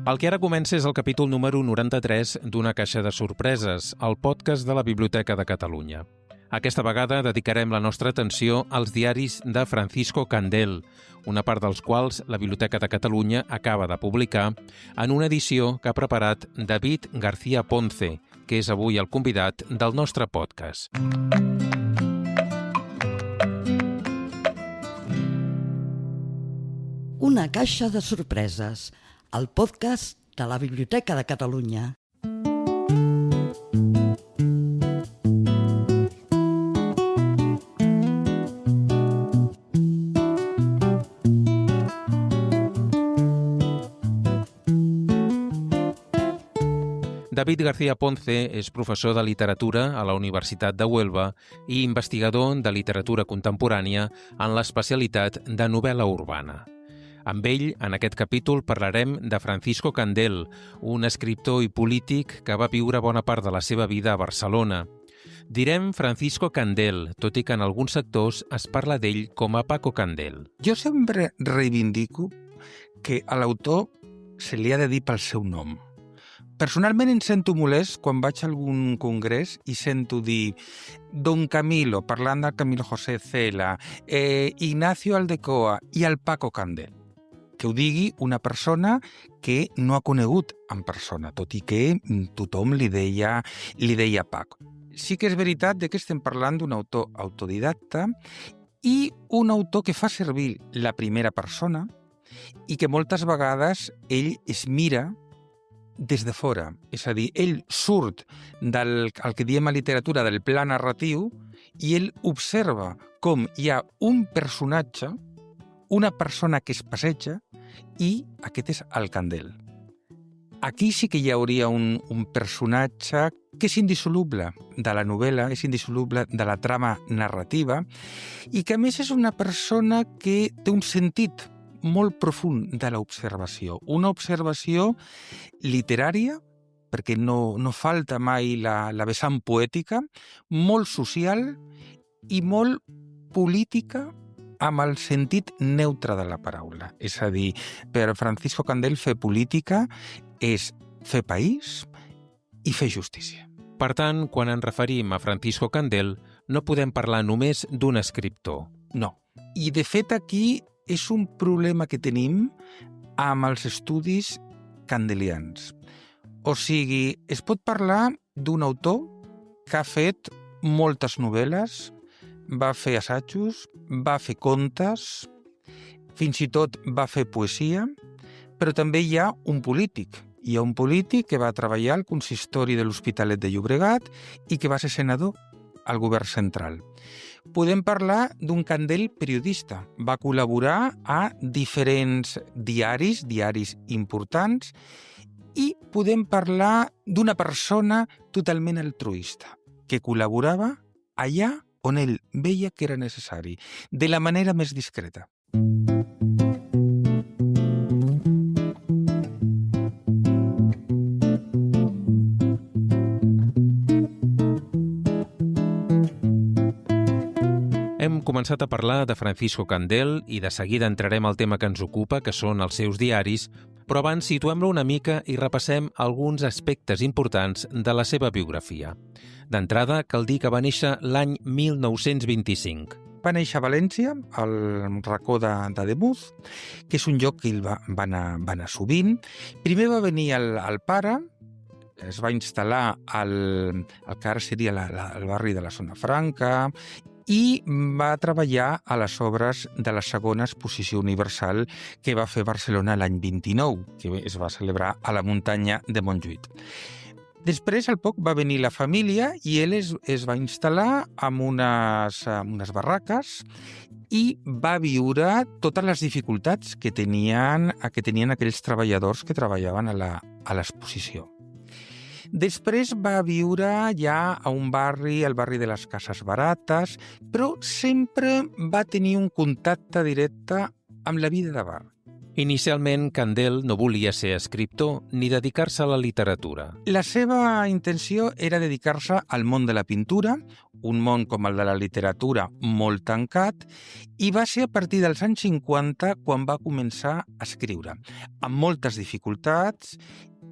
El que ara comença és el capítol número 93 d'Una caixa de sorpreses, el podcast de la Biblioteca de Catalunya. Aquesta vegada dedicarem la nostra atenció als diaris de Francisco Candel, una part dels quals la Biblioteca de Catalunya acaba de publicar en una edició que ha preparat David García Ponce, que és avui el convidat del nostre podcast. Una caixa de sorpreses, el podcast de la Biblioteca de Catalunya. David García Ponce és professor de literatura a la Universitat de Huelva i investigador de literatura contemporània en l'especialitat de novel·la urbana. Amb ell, en aquest capítol, parlarem de Francisco Candel, un escriptor i polític que va viure bona part de la seva vida a Barcelona. Direm Francisco Candel, tot i que en alguns sectors es parla d'ell com a Paco Candel. Jo sempre reivindico que a l'autor se li ha de dir pel seu nom. Personalment em sento molest quan vaig a algun congrés i sento dir Don Camilo, parlant del Camilo José Cela, Ignacio Aldecoa i el Paco Candel. Que ho digui una persona que no ha conegut en persona, tot i que tothom li deia Paco. Sí que és veritat que estem parlant d'un autor autodidacta i un autor que fa servir la primera persona i que moltes vegades ell es mira des de fora. És a dir, ell surt del que diem a literatura del pla narratiu i ell observa com hi ha un personatge, una persona que es passeja, i aquest és el Candel. Aquí sí que hi hauria un personatge que és indissoluble de la novel·la, és indissoluble de la trama narrativa i que a més és una persona que té un sentit molt profund de l'observació. Una observació literària, perquè no falta mai la vessant poètica, molt social i molt política amb el sentit neutre de la paraula. És a dir, per Francisco Candel fer política és fer país i fer justícia. Per tant, quan ens referim a Francisco Candel, no podem parlar només d'un escriptor. No. I, de fet, aquí és un problema que tenim amb els estudis candelians. O sigui, es pot parlar d'un autor que ha fet moltes novel·les, va fer assajos, va fer contes, fins i tot va fer poesia, però també hi ha un polític. Hi ha un polític que va treballar al consistori de l'Hospitalet de Llobregat i que va ser senador al govern central. Podem parlar d'un Candel periodista. Va col·laborar a diferents diaris importants, i podem parlar d'una persona totalment altruista, que col·laborava allà on ell veia que era necessari, de la manera més discreta. Hem començat a parlar de Francisco Candel i de seguida entrarem al tema que ens ocupa, que són els seus diaris, però abans situem-lo una mica i repassem alguns aspectes importants de la seva biografia. D'entrada, cal dir que va néixer l'any 1925. Va néixer a València, al racó d'Ademuz, que és un lloc que ell va anar sovint. Primer va venir el pare, es va instal·lar al que ara seria el barri de la Zona Franca, i va treballar a les obres de la segona exposició universal que va fer Barcelona l'any 29, que es va celebrar a la muntanya de Montjuïc. Després, al poc, va venir la família i ell es va instal·lar en unes barraques i va viure totes les dificultats que tenien aquells treballadors que treballaven a l'exposició. Després va viure ja a un barri, el barri de les Cases Barates, però sempre va tenir un contacte directe amb la vida de bar. Inicialment, Candel no volia ser escriptor ni dedicar-se a la literatura. La seva intenció era dedicar-se al món de la pintura, un món com el de la literatura molt tancat, i va ser a partir dels anys 50 quan va començar a escriure, amb moltes dificultats,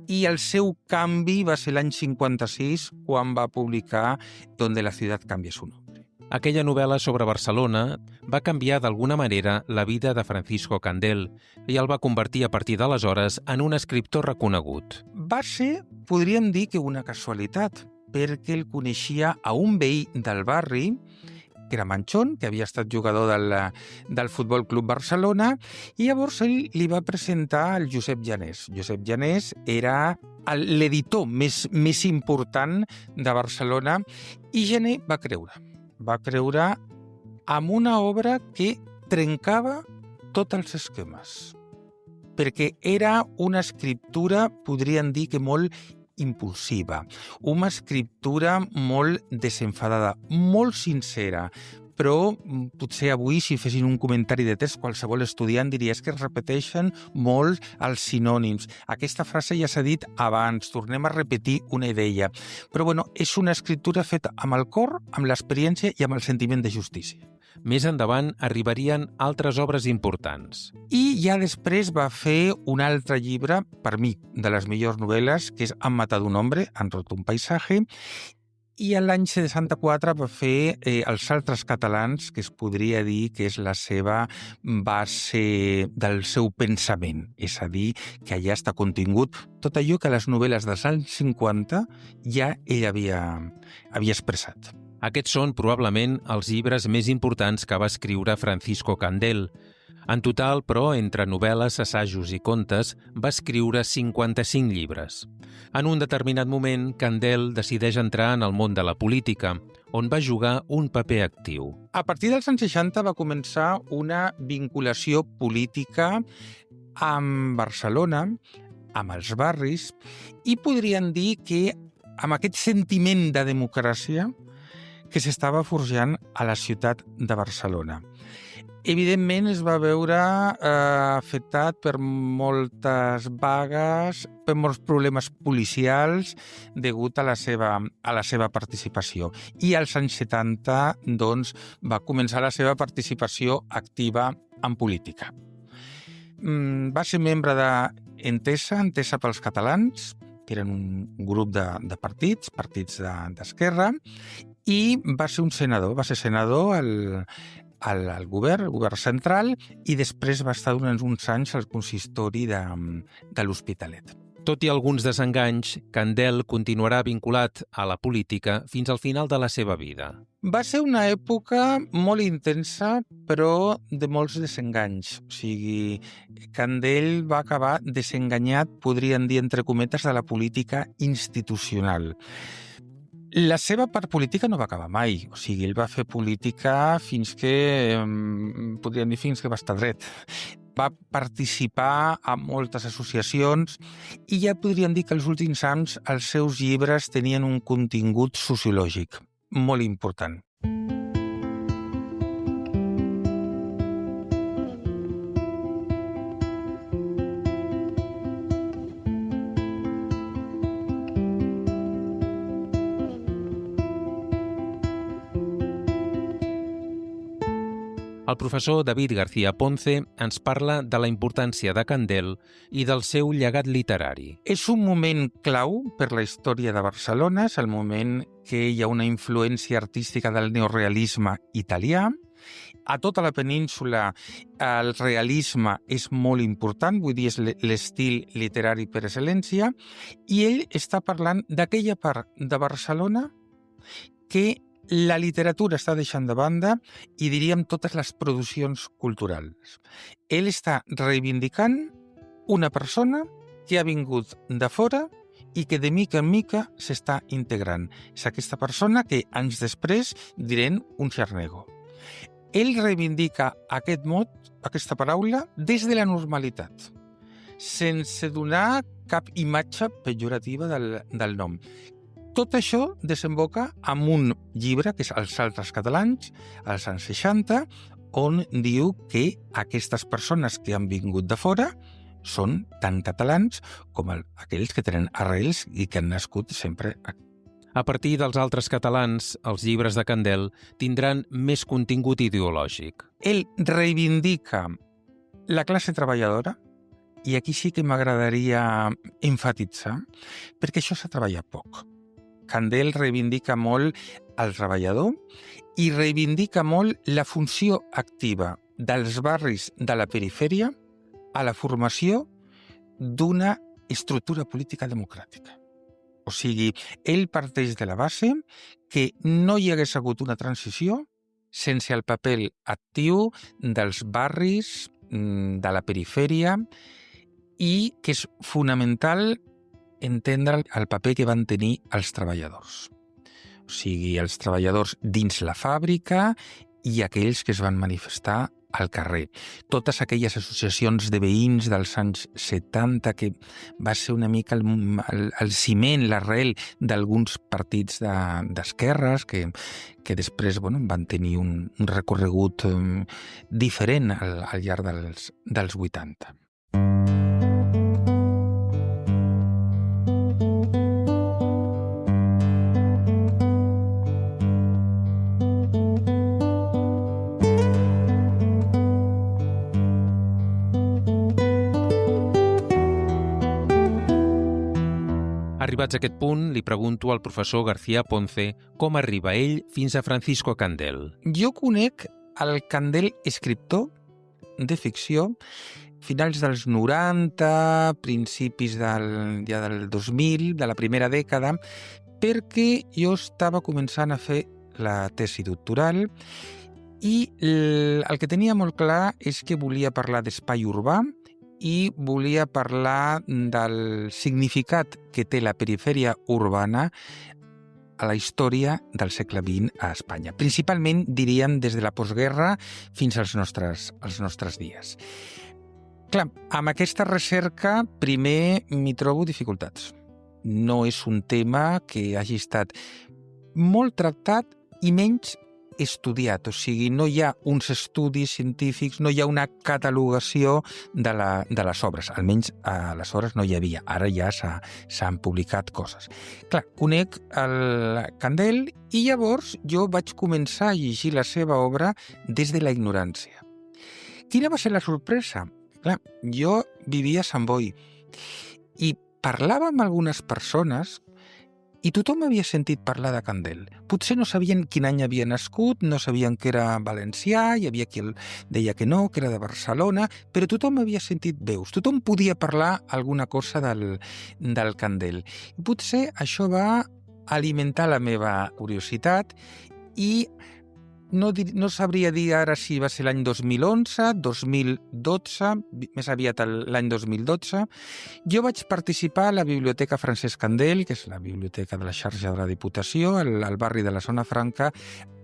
i el seu canvi va ser l'any 56 quan va publicar Donde la ciudad cambia su nombre. Aquella novel·la sobre Barcelona va canviar d'alguna manera la vida de Francisco Candel i el va convertir a partir d'aleshores en un escriptor reconegut. Va ser, podríem dir que una casualitat, perquè el coneixia a un veí del barri, que era Manchón, que havia estat jugador del Futbol Club Barcelona, i llavors ell li va presentar al Josep Janés. Josep Janés era l'editor més important de Barcelona i Jané va creure en una obra que trencava tots els esquemes, perquè era una escriptura, podríem dir que molt impulsiva, una escriptura molt desenfadada, molt sincera, però potser avui, si fessin un comentari de text, qualsevol estudiant diria que es repeteixen molt els sinònims. Aquesta frase ja s'ha dit abans, tornem a repetir una idea. Però bueno, és una escriptura feta amb el cor, amb l'experiència i amb el sentiment de justícia. Més endavant arribarien altres obres importants. I ja després va fer un altre llibre, per mi, de les millors novel·les, que és Han matado un hombre, han roto un paisaje, i l'any 64 va fer Els altres catalans, que es podria dir que és la seva base del seu pensament. És a dir, que allà està contingut tot allò que les novel·les dels anys 50 ja ell havia expressat. Aquests són probablement els llibres més importants que va escriure Francisco Candel. En total, però, entre novel·les, assajos i contes, va escriure 55 llibres. En un determinat moment, Candel decideix entrar en el món de la política, on va jugar un paper actiu. A partir dels anys 60 va començar una vinculació política amb Barcelona, amb els barris, i podríem dir que amb aquest sentiment de democràcia que s'estava forjant a la ciutat de Barcelona. Evidentment es va veure afectat per moltes vagues, per molts problemes policials degut a la seva participació. I als anys 70 doncs, va començar la seva participació activa en política. Va ser membre d'Entesa, Entesa pels Catalans, que eren un grup de partits d'esquerra, i va ser senador al govern central, i després va estar durant uns anys al consistori de l'Hospitalet. Tot i alguns desenganys, Candel continuarà vinculat a la política fins al final de la seva vida. Va ser una època molt intensa, però de molts desenganys. O sigui, Candel va acabar desenganyat, podríem dir, entre cometes, de la política institucional. La seva part política no va acabar mai. O sigui, ell va fer política fins que va estar dret. Va participar en moltes associacions i ja podríem dir que els últims anys els seus llibres tenien un contingut sociològic molt important. El professor David García Ponce ens parla de la importància de Candel i del seu llegat literari. És un moment clau per la història de Barcelona, és el moment que hi ha una influència artística del neorealisme italià. A tota la península el realisme és molt important, vull dir, és l'estil literari per excel·lència, i ell està parlant d'aquella part de Barcelona que la literatura està deixant de banda i diríem totes les produccions culturals. Ell està reivindicant una persona que ha vingut de fora i que de mica en mica s'està integrant. És aquesta persona que anys després direm un xarnego. Ell reivindica aquest mot, aquesta paraula, des de la normalitat, sense donar cap imatge pejorativa del nom. Tot això desemboca en un llibre, que és Els altres catalans, als anys 60, on diu que aquestes persones que han vingut de fora són tan catalans com aquells que tenen arrels i que han nascut sempre aquí. A partir dels altres catalans, els llibres de Candel tindran més contingut ideològic. Ell reivindica la classe treballadora, i aquí sí que m'agradaria enfatitzar, perquè això s'ha treballat poc. Candel reivindica molt el treballador i reivindica molt la funció activa dels barris de la perifèria a la formació d'una estructura política democràtica. O sigui, ell parteix de la base que no hi hagués hagut una transició sense el paper actiu dels barris, de la perifèria, i que és fonamental entendre el paper que van tenir els treballadors. O sigui, els treballadors dins la fàbrica i aquells que es van manifestar al carrer. Totes aquelles associacions de veïns dels anys 70, que va ser una mica el ciment, l'arrel d'alguns partits d'esquerres que després van tenir un recorregut diferent al llarg dels 80. Arribats a aquest punt, li pregunto al professor García Ponce com arriba ell fins a Francisco Candel. Jo conec el Candel escriptor de ficció finals dels 90, principis del 2000, de la primera dècada, perquè jo estava començant a fer la tesi doctoral i el que tenia molt clar és que volia parlar d'espai urbà i volia parlar del significat que té la perifèria urbana a la història del segle XX a Espanya. Principalment, diríem, des de la postguerra fins als nostres dies. Clar, amb aquesta recerca, primer m'hi trobo dificultats. No és un tema que hagi estat molt tractat i menys estudiat, o sigui, no hi ha uns estudis científics, no hi ha una catalogació de les obres, almenys aleshores no hi havia, ara ja s'han publicat coses. Clar, conec el Candel i llavors jo vaig començar a llegir la seva obra des de la ignorància. Quina va ser la sorpresa? Clar, jo vivia a Sant Boi i parlava amb algunes persones i tothom havia sentit parlar de Candel. Potser no sabien quin any havia nascut, no sabien que era valencià, hi havia qui deia que no, que era de Barcelona, però tothom havia sentit veus, tothom podia parlar alguna cosa del Candel. I potser això va alimentar la meva curiositat i no sabria dir ara si va ser l'any 2011, 2012, més aviat l'any 2012. Jo vaig participar a la Biblioteca Francesc Candel, que és la biblioteca de la xarxa de la Diputació, al barri de la Zona Franca,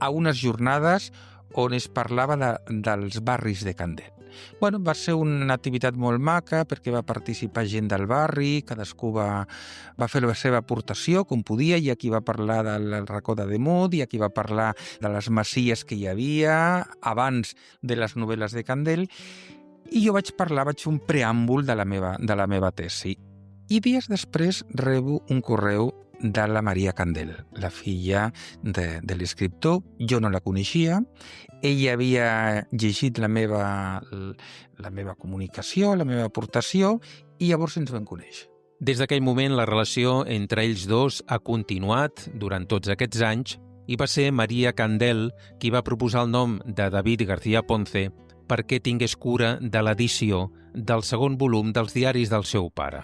a unes jornades on es parlava dels barris de Candel. Bueno, va ser una activitat molt maca perquè va participar gent del barri, cadascú va fer la seva aportació com podia, hi ha qui va parlar del racó de Demut, hi ha qui va parlar de les masies que hi havia abans de les novel·les de Candel, i jo vaig fer un preàmbul de la meva tesi. I dies després rebo un correu de la Maria Candel, la filla de l'escriptor. Jo no la coneixia, ella havia llegit la meva comunicació, la meva aportació, i llavors ens vam conèixer. Des d'aquell moment, la relació entre ells dos ha continuat durant tots aquests anys i va ser Maria Candel qui va proposar el nom de David García Ponce perquè tingués cura de l'edició del segon volum dels diaris del seu pare.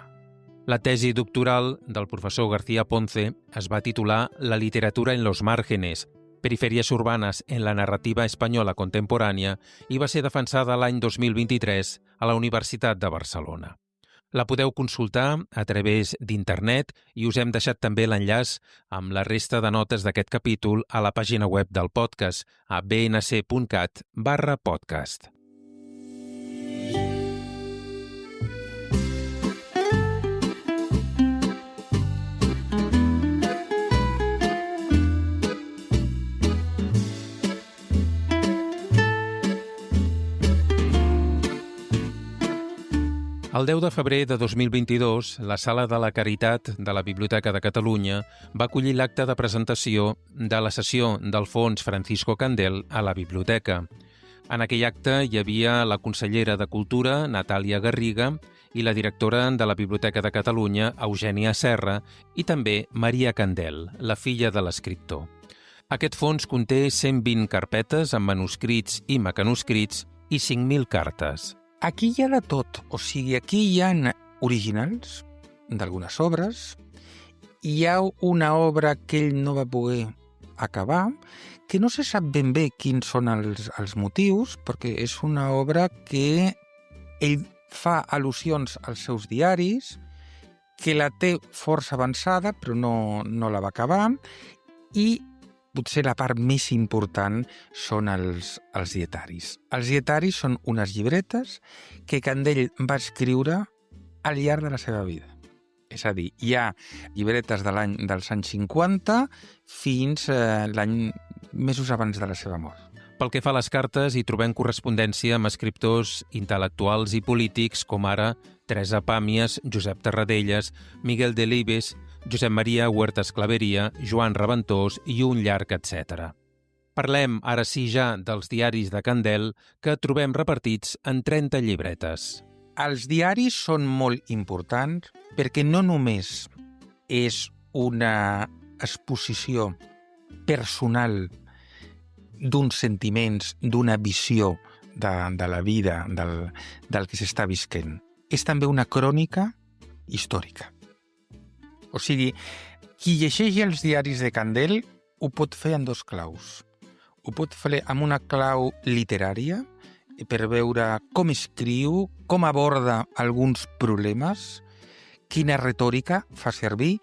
La tesi doctoral del professor García Ponce es va titular La literatura en los márgenes, perifèries urbanes en la narrativa espanyola contemporània i va ser defensada l'any 2023 a la Universitat de Barcelona. La podeu consultar a través d'internet i us hem deixat també l'enllaç amb la resta de notes d'aquest capítol a la pàgina web del podcast a bnc.cat/podcast. El 10 de febrer de 2022, la Sala de la Caritat de la Biblioteca de Catalunya va acollir l'acte de presentació de la sessió del Fons Francisco Candel a la biblioteca. En aquell acte hi havia la consellera de Cultura, Natàlia Garriga, i la directora de la Biblioteca de Catalunya, Eugènia Serra, i també Maria Candel, la filla de l'escriptor. Aquest fons conté 120 carpetes amb manuscrits i mecanoscrits i 5.000 cartes. Aquí hi ha de tot, o sigui, aquí hi ha originals d'algunes obres, hi ha una obra que ell no va poder acabar, que no se sap ben bé quins són els motius, perquè és una obra que ell fa al·lusions als seus diaris, que la té força avançada, però no la va acabar, i potser la part més important són els dietaris. Els dietaris són unes llibretes que Candel va escriure al llarg de la seva vida. És a dir, hi ha llibretes dels anys 50 fins l'any mesos abans de la seva mort. Pel que fa a les cartes, hi trobem correspondència amb escriptors intel·lectuals i polítics com ara Teresa Pàmies, Josep Tarradellas, Miguel Delibes, Josep Maria Huertas Claveria, Joan Reventós i un llarg etc. Parlem ara sí ja dels diaris de Candel que trobem repartits en 30 llibretes. Els diaris són molt importants perquè no només és una exposició personal d'uns sentiments, d'una visió de la vida, del que s'està visquent. És també una crònica històrica. O sigui, qui llegeix els diaris de Candel ho pot fer en dos claus. Ho pot fer amb una clau literària, per veure com escriu, com aborda alguns problemes, quina retòrica fa servir,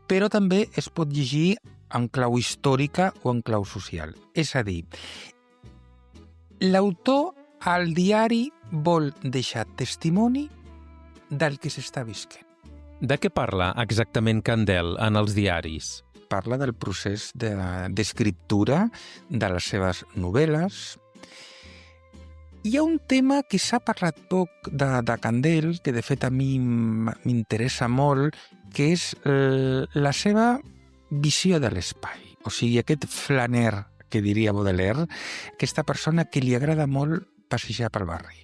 però també es pot llegir en clau històrica o en clau social. És a dir, l'autor al diari vol deixar testimoni del que s'està visquent. De què parla exactament Candel en els diaris? Parla del procés d'escriptura de les seves novel·les. Hi ha un tema que s'ha parlat poc de Candel, que de fet a mi m'interessa molt, que és la seva visió de l'espai. O sigui, aquest flaner, que diria Baudelaire, aquesta persona que li agrada molt passejar pel barri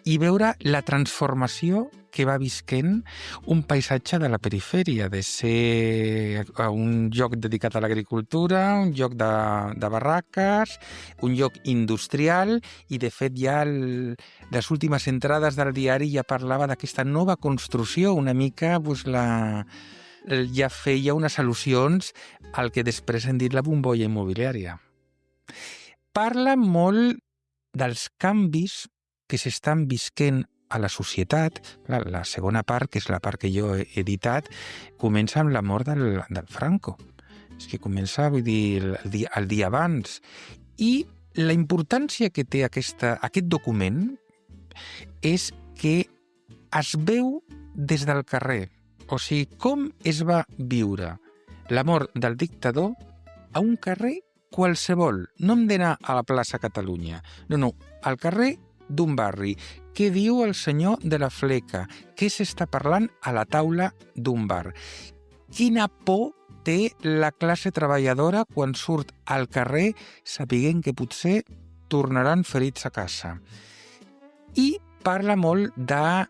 i veure la transformació que va visquent un paisatge de la perifèria, de ser un lloc dedicat a l'agricultura, un lloc de barraques, un lloc industrial, i de fet ja les últimes entrades del diari ja parlava d'aquesta nova construcció, una mica ja feia unes al·lusions al que després hem dit la bombolla immobiliària. Parla molt dels canvis que s'estan visquent a la societat. La segona part, que és la part que jo he editat, comença amb la mort del Franco. És que comença, vull dir, el dia abans. I la importància que té aquest document és que es veu des del carrer. O sigui, com es va viure la mort del dictador a un carrer qualsevol. No hem d'anar a la plaça Catalunya. No, al carrer d'un barri. Què diu el senyor de la fleca? Què s'està parlant a la taula d'un bar? Quina por té la classe treballadora quan surt al carrer sapiguent que potser tornaran ferits a casa? I parla molt de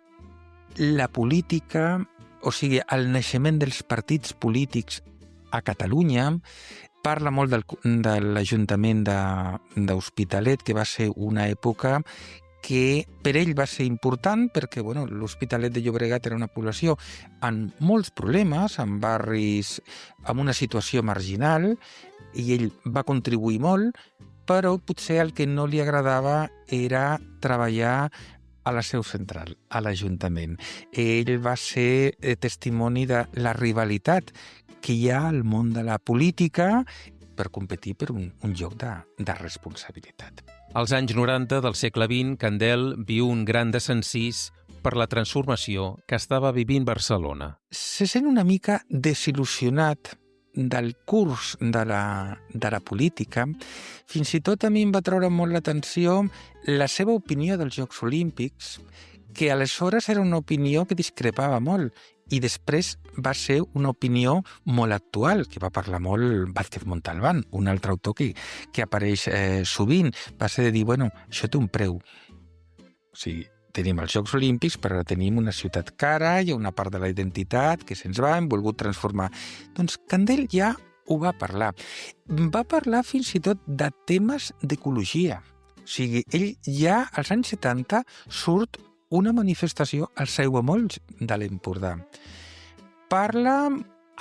la política, o sigui, el naixement dels partits polítics a Catalunya. Parla molt de l'Ajuntament d'Hospitalet, que va ser una època que per ell va ser important perquè l'Hospitalet de Llobregat era una població amb molts problemes, amb barris amb una situació marginal, i ell va contribuir molt, però potser el que no li agradava era treballar a la seu central, a l'Ajuntament. Ell va ser testimoni de la rivalitat que hi ha al món de la política per competir per un lloc de responsabilitat. Als anys 90 del segle XX, Candel viu un gran desencís per la transformació que estava vivint Barcelona. Se sent una mica desil·lusionat del curs de la política. Fins i tot a mi em va treure molt l'atenció la seva opinió dels Jocs Olímpics, que aleshores era una opinió que discrepava molt i després va ser una opinió molt actual, que va parlar molt Vázquez Montalbán, un altre autor que apareix sovint. Va ser de dir, bueno, això té un preu. O sigui, tenim els Jocs Olímpics, però tenim una ciutat cara, hi ha una part de la identitat que se'ns va, hem volgut transformar. Doncs Candel ja ho va parlar. Va parlar fins i tot de temes d'ecologia. O sigui, ell ja als anys 70 surt una manifestació al Aiguamolls de l'Empordà. Parla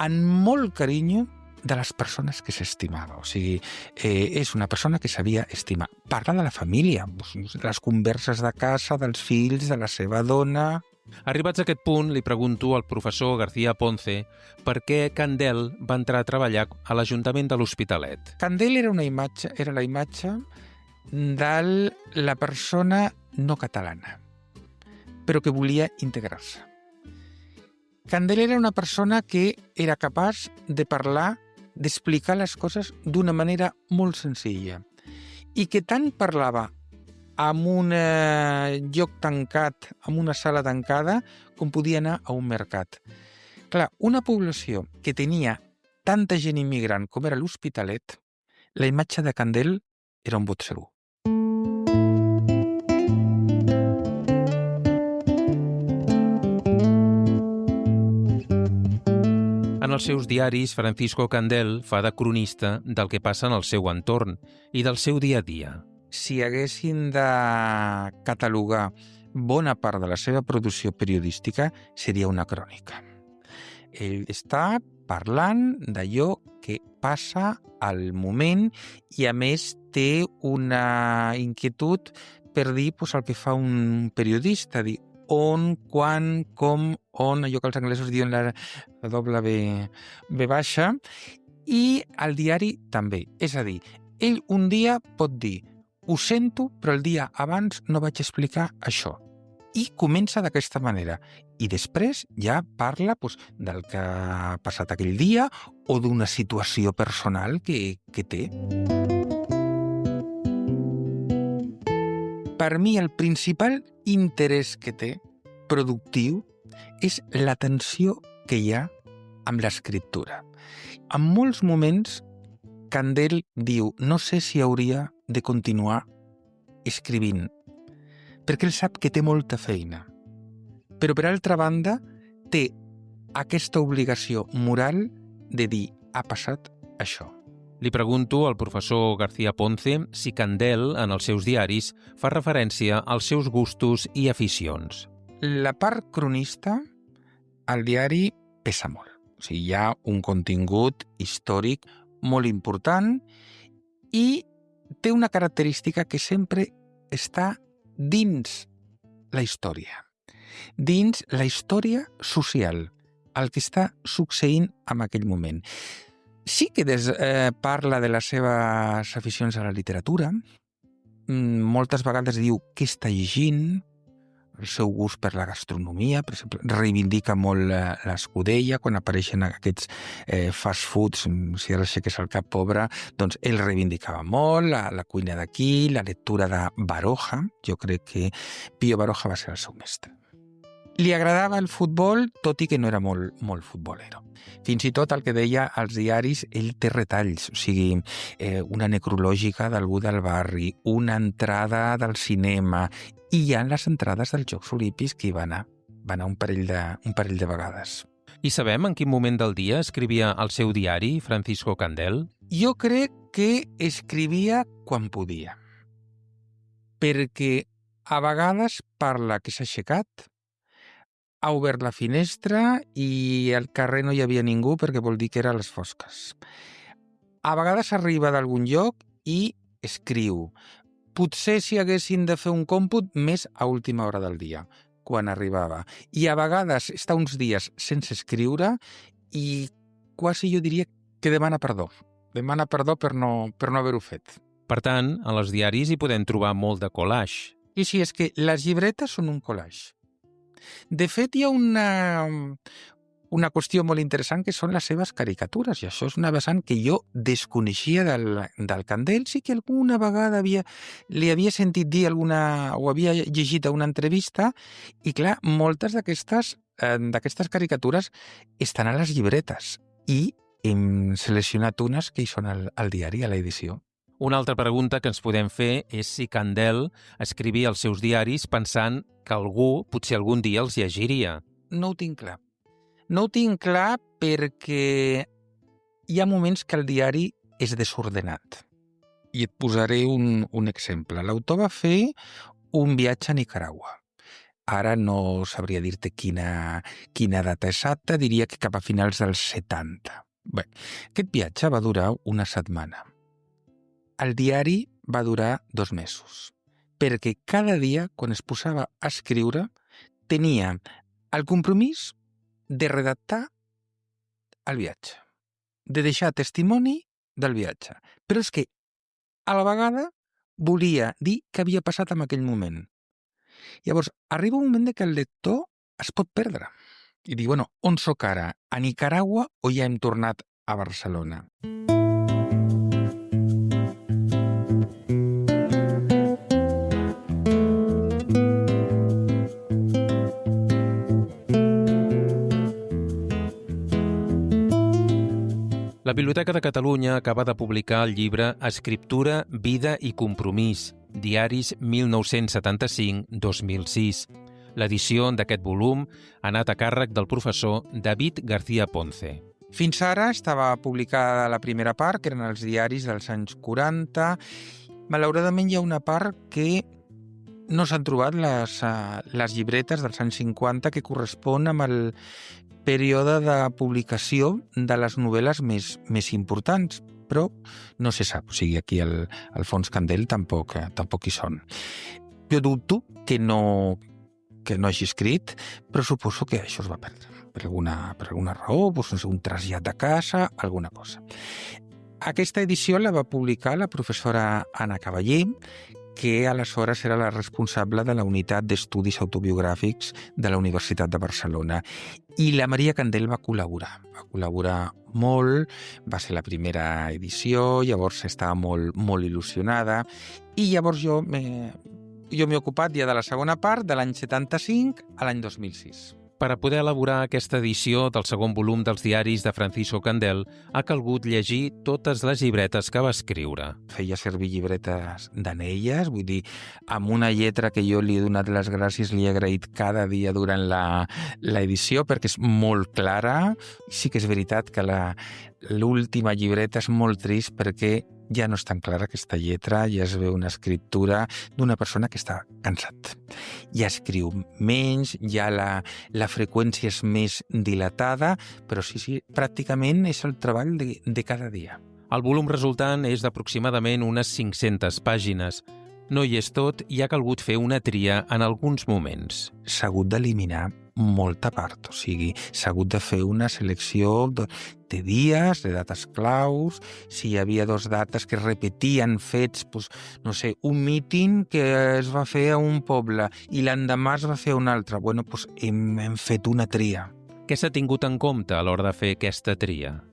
amb molt carinyo de les persones que s'estimava. O sigui, és una persona que sabia estimar. Parla de la família, de les converses de casa, dels fills, de la seva dona. Arribats a aquest punt, li pregunto al professor García Ponce per què Candel va entrar a treballar a l'Ajuntament de l'Hospitalet. Candel era la imatge de la persona no catalana, però que volia integrar-se. Candel era una persona que era capaç de parlar, d'explicar les coses d'una manera molt senzilla i que tant parlava en un lloc tancat, en una sala tancada, com podia anar a un mercat. Clar, una població que tenia tanta gent immigrant com era l'Hospitalet, la imatge de Candel era un vot segur. En els seus diaris, Francisco Candel fa de cronista del que passa en el seu entorn i del seu dia a dia. Si haguessin de catalogar bona part de la seva producció periodística, seria una crònica. Ell està parlant d'allò que passa al moment i, a més, té una inquietud per dir el que fa un periodista, dir on, quan, com, on, allò que els anglesos diuen la doble B baixa, i el diari també. És a dir, ell un dia pot dir ho sento, però el dia abans no vaig explicar això. I comença d'aquesta manera. I després ja parla del que ha passat aquell dia o d'una situació personal que té. Per mi, el principal interès que té, productiu, és l'atenció que hi ha amb l'escriptura. En molts moments, Candel diu, no sé si hauria de continuar escrivint, perquè ell sap que té molta feina. Però, per altra banda, té aquesta obligació moral de dir, ha passat això. Li pregunto al professor García Ponce si Candel, en els seus diaris, fa referència als seus gustos i aficions. La part cronista, al diari, pesa molt. O sigui, hi ha un contingut històric molt important i té una característica que sempre està dins la història. Dins la història social, el que està succeint en aquell moment. Sí que parla de les seves aficions a la literatura, moltes vegades diu què està llegint, el seu gust per la gastronomia, per exemple, reivindica molt l'escudella, quan apareixen aquests fast foods, si ara aixeques el cap pobre, doncs ell reivindicava molt la cuina d'aquí, la lectura de Baroja, jo crec que Pío Baroja va ser el seu mestre. Li agradava el futbol, tot i que no era molt futbolero. Fins i tot el que deia als diaris, ell té retalls, o sigui, una necrològica d'algú del barri, una entrada del cinema, i hi ha les entrades dels Jocs Olímpics que hi va anar un parell de vegades. I sabem en quin moment del dia escrivia el seu diari, Francisco Candel? Jo crec que escrivia quan podia, perquè a vegades parla que s'ha aixecat, ha obert la finestra i al carrer no hi havia ningú perquè vol dir que era a les fosques. A vegades arriba d'algun lloc i escriu. Potser si haguessin de fer un còmput més a última hora del dia, quan arribava. I a vegades està uns dies sense escriure i quasi jo diria que demana perdó. Demana perdó per no haver-ho fet. Per tant, a els diaris hi podem trobar molt de collage. I sí, és que les llibretes són un collage. De fet, hi ha una qüestió molt interessant que són les seves caricatures, i això és una vessant que jo desconeixia del Candel. Sí que alguna vegada li havia sentit dir o havia llegit a una entrevista, i clar, moltes d'aquestes caricatures estan a les llibretes, i hem seleccionat unes que hi són al diari, a l'edició. Una altra pregunta que ens podem fer és si Candel escrivia els seus diaris pensant que algú, potser algun dia, els llegiria. No ho tinc clar. No ho tinc clar perquè hi ha moments que el diari és desordenat. I et posaré un exemple. L'autor va fer un viatge a Nicaragua. Ara no sabria dir-te quina data exacta, diria que cap a finals dels 70. Bé, aquest viatge va durar una setmana. El diari va durar 2 mesos, perquè cada dia, quan es posava a escriure, tenia el compromís de redactar el viatge, de deixar testimoni del viatge. Però és que, a la vegada, volia dir què havia passat en aquell moment. Llavors, arriba un moment que el lector es pot perdre i dir, bueno, on soc ara? A Nicaragua o ja hem tornat a Barcelona? La Biblioteca de Catalunya acaba de publicar el llibre Escriptura, vida i compromís, diaris 1975-2006. L'edició d'aquest volum ha anat a càrrec del professor David García Ponce. Fins ara estava publicada la primera part, que eren els diaris dels anys 40. Malauradament hi ha una part que no s'han trobat les llibretes dels anys 50 que correspon amb el període de publicació de les novel·les més importants, però no se sap. O sigui, aquí al fons Candel tampoc hi són. Jo dubto que no hagi escrit, però suposo que això es va perdre. Per alguna raó, doncs, no sé, un trasllat de casa, alguna cosa. Aquesta edició la va publicar la professora Anna Cavallé, que aleshores era la responsable de la unitat d'estudis autobiogràfics de la Universitat de Barcelona. I la Maria Candel va col·laborar molt, va ser la primera edició, llavors estava molt il·lusionada, i llavors jo m'he ocupat ja de la segona part, de l'any 75 a l'any 2006. Per a poder elaborar aquesta edició del segon volum dels diaris de Francisco Candel, ha calgut llegir totes les llibretes que va escriure. Feia servir llibretes d'anelles, vull dir, amb una lletra que jo li he donat les gràcies, li he agraït cada dia durant l'edició, perquè és molt clara. Sí que és veritat que l'última llibreta és molt trist perquè ja no és tan clara aquesta lletra, ja es veu una escriptura d'una persona que està cansat. Ja escriu menys, ja la freqüència és més dilatada, però sí, pràcticament és el treball de cada dia. El volum resultant és d'aproximadament unes 500 pàgines. No hi és tot i ha calgut fer una tria en alguns moments. S'ha hagut d'eliminar molta part, o sigui, s'ha hagut de fer una selecció de dies, de dates claus, si hi havia 2 dates que repetien fets, doncs, no sé, un míting que es va fer a un poble i l'endemà es va fer a un altre. Bueno, doncs hem fet una tria. Què s'ha tingut en compte a l'hora de fer aquesta tria?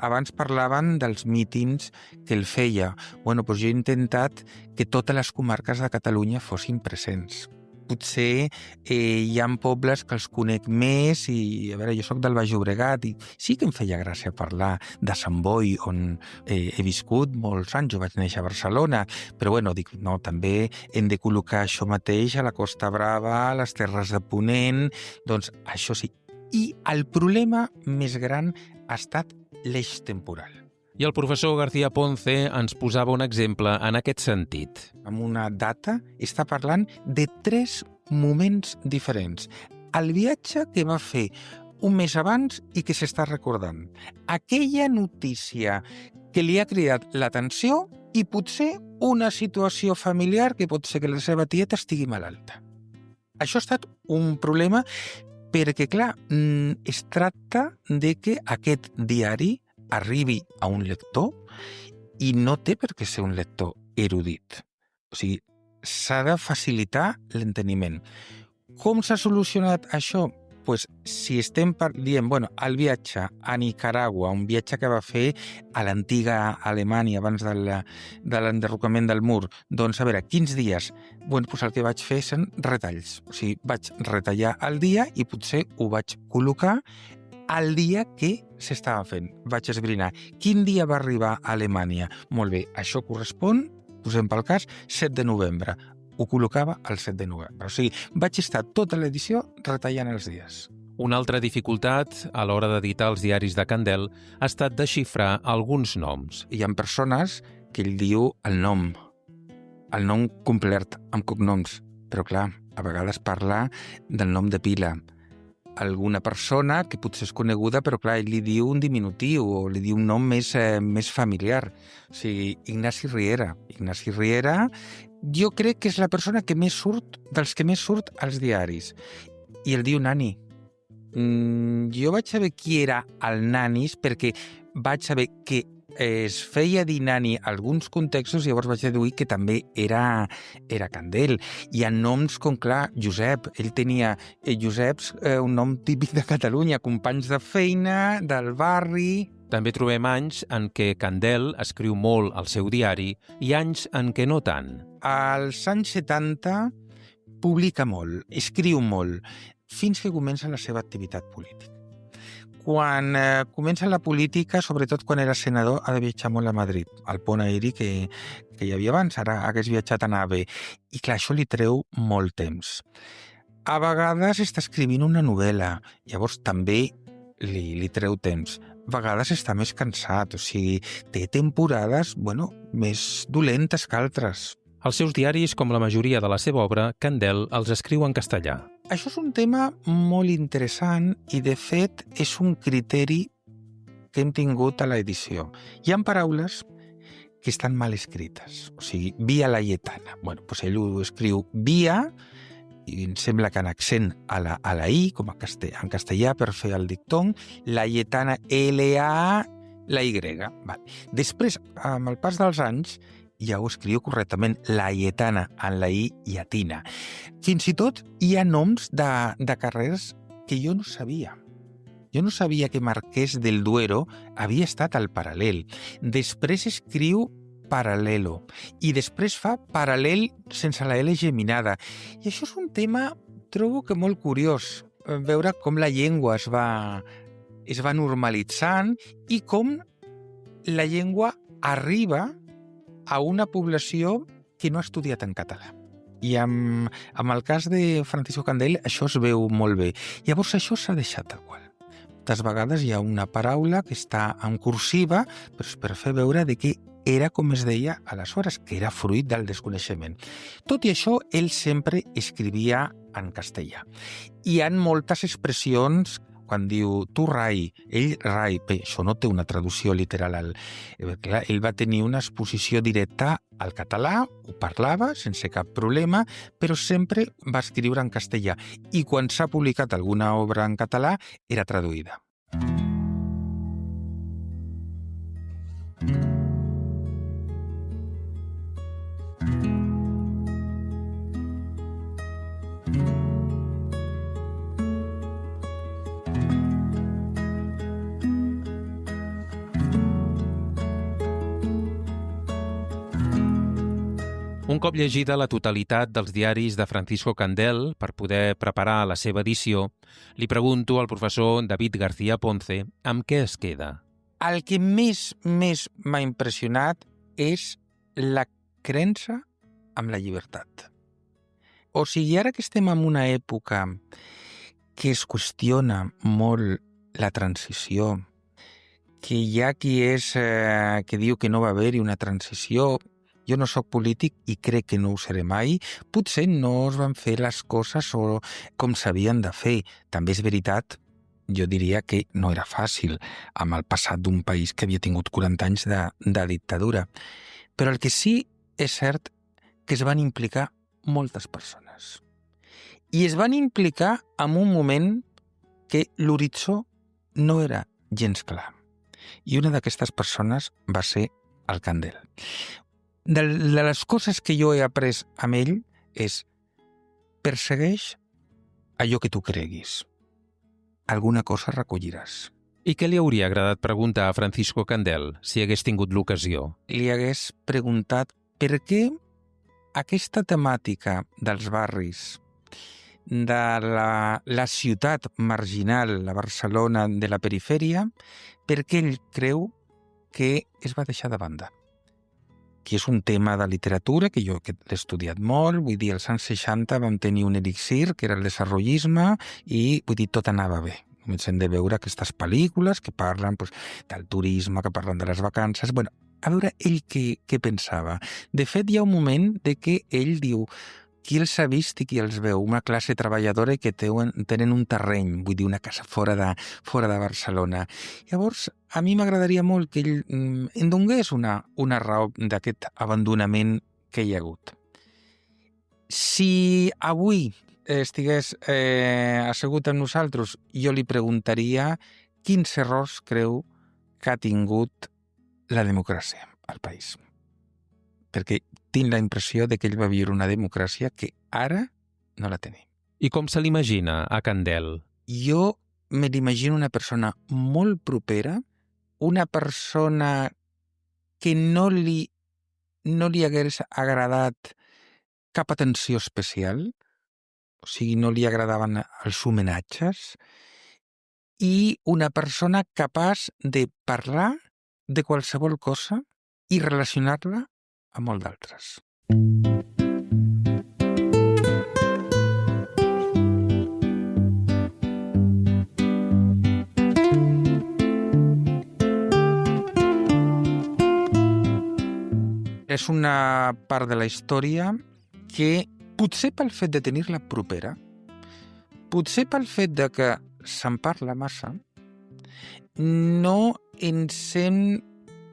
Abans parlaven dels mítings que el feia. Bueno, doncs jo he intentat que totes les comarques de Catalunya fossin presents. Potser hi ha pobles que els conec més i, a veure, jo soc del Baix Llobregat i sí que em feia gràcia parlar de Sant Boi, on he viscut molts anys, jo vaig néixer a Barcelona, però bueno, dic, no, també hem de col·locar això mateix a la Costa Brava, a les Terres de Ponent, doncs això sí. I el problema més gran ha estat l'eix temporal. I el professor García Ponce ens posava un exemple en aquest sentit. Amb una data està parlant de 3 moments diferents. El viatge que va fer un mes abans i que s'està recordant. Aquella notícia que li ha cridat l'atenció i potser una situació familiar que pot ser que la seva tieta estigui malalta. Això ha estat un problema perquè, clar, es tracta de que aquest diari arribi a un lector i no té per què ser un lector erudit. O sigui, s'ha de facilitar l'enteniment. Com s'ha solucionat això? pues, si estem dient, el viatge a Nicaragua, un viatge que va fer a l'antiga Alemanya abans de l'enderrocament del mur, doncs a veure, quins dies? Doncs el que vaig fer són retalls. O sigui, vaig retallar el dia i potser ho vaig col·locar el dia que s'estava fent. Vaig esbrinar quin dia va arribar a Alemanya. Molt bé, això correspon, posem pel cas, 7 de novembre. Ho col·locava el 7 de novembre. O sigui, vaig estar tota l'edició retallant els dies. Una altra dificultat a l'hora d'editar els diaris de Candel ha estat desxifrar alguns noms. Hi ha persones que ell diu el nom complet, amb cognoms. Però clar, a vegades parla del nom de pila. Alguna persona que potser és coneguda, però clar, ell li diu un diminutiu o li diu un nom més familiar. O sigui, Ignasi Riera. Ignasi Riera, jo crec que és la persona que més surt, dels que més surt als diaris. I el diu Nani. Jo vaig saber qui era el Nanis perquè vaig saber que es feia dir Nani alguns contextos i llavors vaig deduir que també era Candel. Hi ha noms com, clar, Josep. Ell tenia Joseps, un nom típic de Catalunya, companys de feina, del barri. També trobem anys en què Candel escriu molt al seu diari i anys en què no tant. Als anys 70 publica molt, escriu molt, fins que comença la seva activitat política. Quan comença la política, sobretot quan era senador, ha de viatjar molt a Madrid, al pont aeri que hi havia abans, ara hagués viatjat en AVE. I clar, això li treu molt temps. A vegades està escrivint una novel·la, llavors també li treu temps. A vegades està més cansat, o sigui, té temporades, més dolentes que altres. Els seus diaris, com la majoria de la seva obra, Candel els escriu en castellà. Això és un tema molt interessant i, de fet, és un criteri que hem tingut a l'edició. Hi ha paraules que estan mal escrites. O sigui, Via Laietana. Doncs ell ho escriu via, i em sembla que en accent a la I, com en castellà, per fer el dictong, Laietana, L-A, la Y. Després, amb el pas dels anys, ja ho escriu correctament, Laietana, en la I llatina. Fins i tot hi ha noms de carrers que jo no sabia. Jo no sabia que Marquès del Duero havia estat al Paral·lel. Després escriu Paral·lelo. I després fa Paral·lel sense la L geminada. I això és un tema, trobo que molt curiós, veure com la llengua es va normalitzant i com la llengua arriba a una població que no ha estudiat en català. I amb el cas de Francisco Candel això es veu molt bé. Llavors això s'ha deixat tal qual. Moltes vegades hi ha una paraula que està en cursiva, però és per fer veure de que era com es deia aleshores, que era fruit del desconeixement. Tot i això, ell sempre escrivia en castellà. Hi ha moltes expressions quan diu tu rai, ell rai, això no té una traducció literal. Ell va tenir una exposició directa al català, ho parlava sense cap problema, però sempre va escriure en castellà. I quan s'ha publicat alguna obra en català, era traduïda. Un cop llegida la totalitat dels diaris de Francisco Candel per poder preparar la seva edició, li pregunto al professor David García Ponce amb què es queda. El que més m'ha impressionat és la creença amb la llibertat. O sigui, ara que estem en una època que es qüestiona molt la transició, que hi ha qui que diu que no va haver-hi una transició. Jo no sóc polític i crec que no ho seré mai. Potser no es van fer les coses com s'havien de fer. També és veritat, jo diria que no era fàcil amb el passat d'un país que havia tingut 40 anys de dictadura. Però el que sí és cert que es van implicar moltes persones. I es van implicar en un moment que l'horitzó no era gens clar. I una d'aquestes persones va ser el Candel. De les coses que jo he après amb ell és persegueix allò que tu creguis. alguna cosa recolliràs. I què li hauria agradat preguntar a Francisco Candel si hagués tingut l'ocasió? Li hagués preguntat per què aquesta temàtica dels barris, de la ciutat marginal, la Barcelona de la perifèria, per què ell creu que es va deixar de banda. Que és un tema de literatura que jo l'he estudiat molt, vull dir, als anys 60 vam tenir un elixir, que era el desarrollisme, i vull dir, tot anava bé. Comencem de veure aquestes pel·lícules que parlen del turisme, que parlen de les vacances. Bueno, a veure ell què pensava. De fet, hi ha un moment de que ell diu qui els ha vist i qui els veu, una classe treballadora que tenen un terreny, vull dir, una casa fora de Barcelona. Llavors, a mi m'agradaria molt que ell en donés una raó d'aquest abandonament que hi ha hagut. Si avui estigués assegut amb nosaltres, jo li preguntaria quins errors creu que ha tingut la democràcia al país. Perquè tinc la impressió de que ell va viure una democràcia que ara no la tenim. I com se l'imagina a Candel? Jo me l'imagino una persona molt propera, una persona que no li hagués agradat cap atenció especial, o sigui, no li agradaven els homenatges, i una persona capaç de parlar de qualsevol cosa i relacionar-la amb molt d'altres. És una part de la història que potser pel fet de tenir-la propera, potser pel fet de que se'n parla massa, no ens hem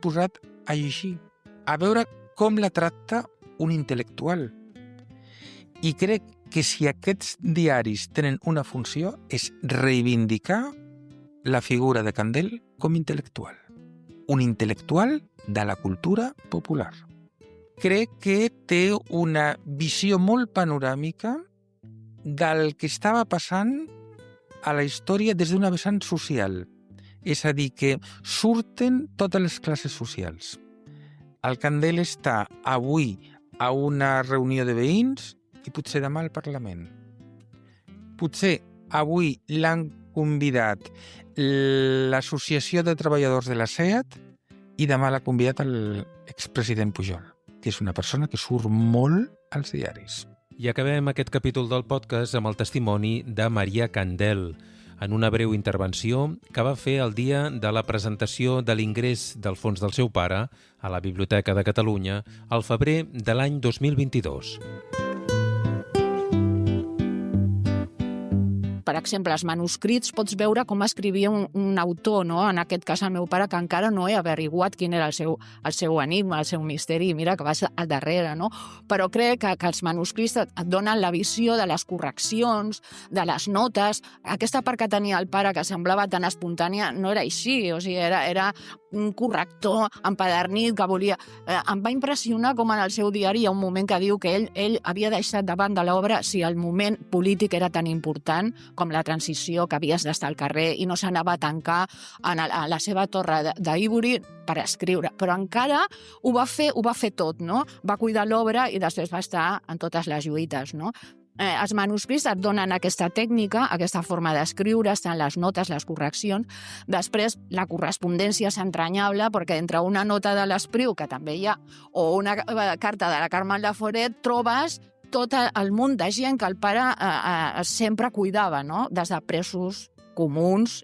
posat a llegir, a veure com la tracta un intel·lectual. I crec que si aquests diaris tenen una funció és reivindicar la figura de Candel com intel·lectual. Un intel·lectual de la cultura popular. Crec que té una visió molt panoràmica del que estava passant a la història des d'una vessant social. És a dir, que surten totes les classes socials. El Candel està avui a una reunió de veïns i potser demà al Parlament. Potser avui l'han convidat l'Associació de Treballadors de la SEAT i demà l'ha convidat l'expresident Pujol, que és una persona que surt molt als diaris. I acabem aquest capítol del podcast amb el testimoni de Maria Candel, en una breu intervenció que va fer el dia de la presentació de l'ingrés del fons del seu pare a la Biblioteca de Catalunya al febrer de l'any 2022. Per exemple, els manuscrits pots veure com escrivia un autor, no? En aquest cas el meu pare, que encara no he averiguat quin era el seu enigma, el seu misteri, mira que vas al darrere, no? Però crec que els manuscrits et donen la visió de les correccions, de les notes. Aquesta part que tenia el pare, que semblava tan espontània, no era així, o sigui, era un corrector empadernit que volia... Em va impressionar com en el seu diari hi ha un moment que diu que ell havia deixat davant de l'obra si el moment polític era tan important com la transició, que havies d'estar al carrer i no s'anava a tancar a la seva torre d'Ivory per escriure. Però encara ho va fer tot, no? Va cuidar l'obra i després va estar en totes les lluites, no? Els manuscrits et donen aquesta tècnica, aquesta forma d'escriure, estan les notes, les correccions. Després, la correspondència és entranyable, perquè entre una nota de l'Espriu, que també hi ha, o una carta de la Carme Laforet, trobes tot el munt de gent que el pare sempre cuidava, no? Des de presos comuns,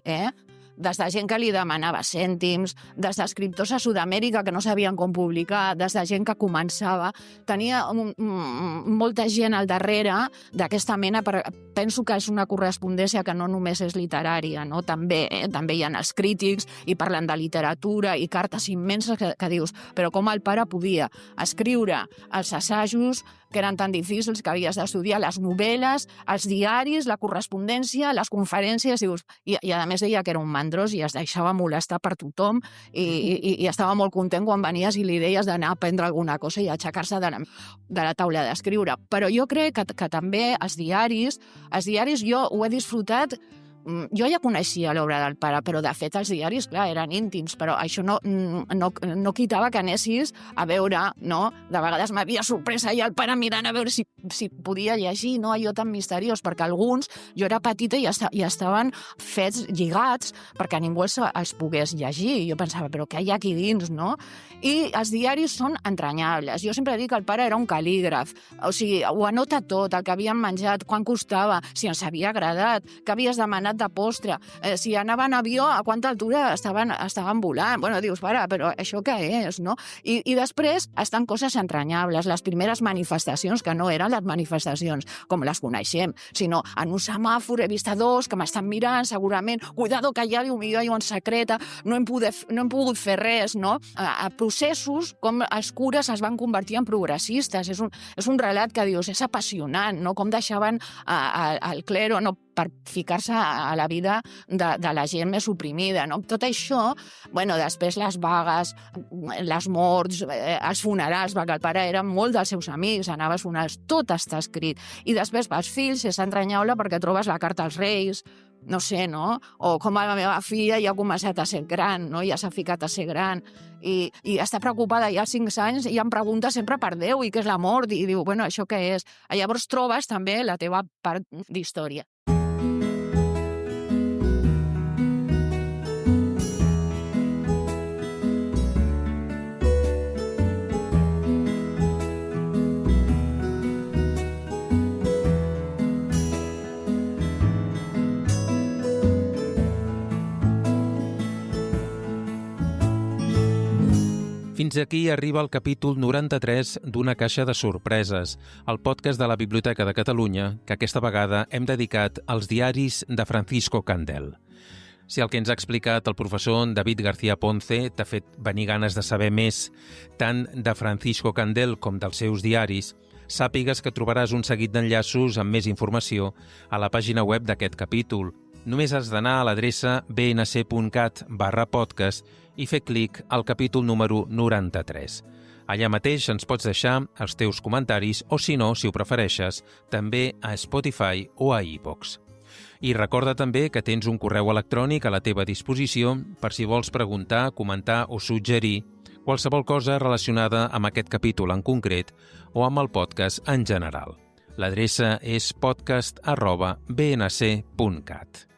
des de gent que li demanava cèntims, des d'escriptors a Sud-amèrica que no sabien com publicar, des de gent que començava. Tenia molta gent al darrere d'aquesta mena. Penso que és una correspondència que no només és literària, no? També hi ha els crítics i parlen de literatura i cartes immenses que dius, però com el pare podia escriure els assajos que eren tan difícils, que havies d'estudiar les novel·les, els diaris, la correspondència, les conferències, i a més deia que era un mandrós i es deixava molestar per tothom i estava molt content quan venies i li deies d'anar a prendre alguna cosa i aixecar-se de la taula d'escriure. Però jo crec que també els diaris jo ho he disfrutat Jo ja coneixia l'obra del pare, però de fet els diaris, clar, eren íntims, però això no quitava que anessis a veure, no? De vegades m'havia sorpresa i el pare mirant a veure si podia llegir, no? Allò tan misteriós, perquè alguns, jo era petita i estaven fets lligats perquè ningú els pogués llegir. Jo pensava, però què hi ha aquí dins, no? I els diaris són entranyables. Jo sempre dic que el pare era un cal·lígraf, o sigui, ho anota tot, el que havien menjat, quan costava, si ens havia agradat, què havies demanat de postre, si anaven en avió, a quanta altura estaven volant. Bueno, dius, pare, però això què és, no? I després estan coses entranyables, les primeres manifestacions, que no eren les manifestacions com les coneixem, sinó en un semàfor he vist a dos que m'estan mirant, segurament, cuidado que allà, Déu meu, hi ha un secreta, no hem pogut fer res, no? A processos com els cures es van convertir en progressistes. És un relat que dius, és apassionant, no? Com deixaven el clero, no? Per ficar-se a la vida de la gent més oprimida, no? Tot això, bueno, després les vagues, les morts, els funerals, perquè el pare era molt dels seus amics, anava als funerals, tot està escrit. I després pels fills és entranyable perquè trobes la carta als reis, no sé, no? O com la meva filla ja ha començat a ser gran, no? Ja s'ha ficat a ser gran i està preocupada ja als 5 anys i em pregunta sempre per Déu i què és la mort i diu, bueno, això què és? Llavors trobes també la teva part d'història. Fins aquí arriba el capítol 93 d'Una caixa de sorpreses, el podcast de la Biblioteca de Catalunya, que aquesta vegada hem dedicat als diaris de Francisco Candel. Si el que ens ha explicat el professor David García Ponce t'ha fet venir ganes de saber més tant de Francisco Candel com dels seus diaris, sàpigues que trobaràs un seguit d'enllaços amb més informació a la pàgina web d'aquest capítol. Només has d'anar a l'adreça bnc.cat/podcast i fer clic al capítol número 93. Allà mateix ens pots deixar els teus comentaris o, si no, si ho prefereixes, també a Spotify o a iVoox. I recorda també que tens un correu electrònic a la teva disposició per si vols preguntar, comentar o suggerir qualsevol cosa relacionada amb aquest capítol en concret o amb el podcast en general. L'adreça és podcast@bnc.cat.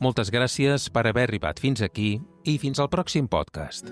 Moltes gràcies per haver arribat fins aquí i fins al pròxim podcast.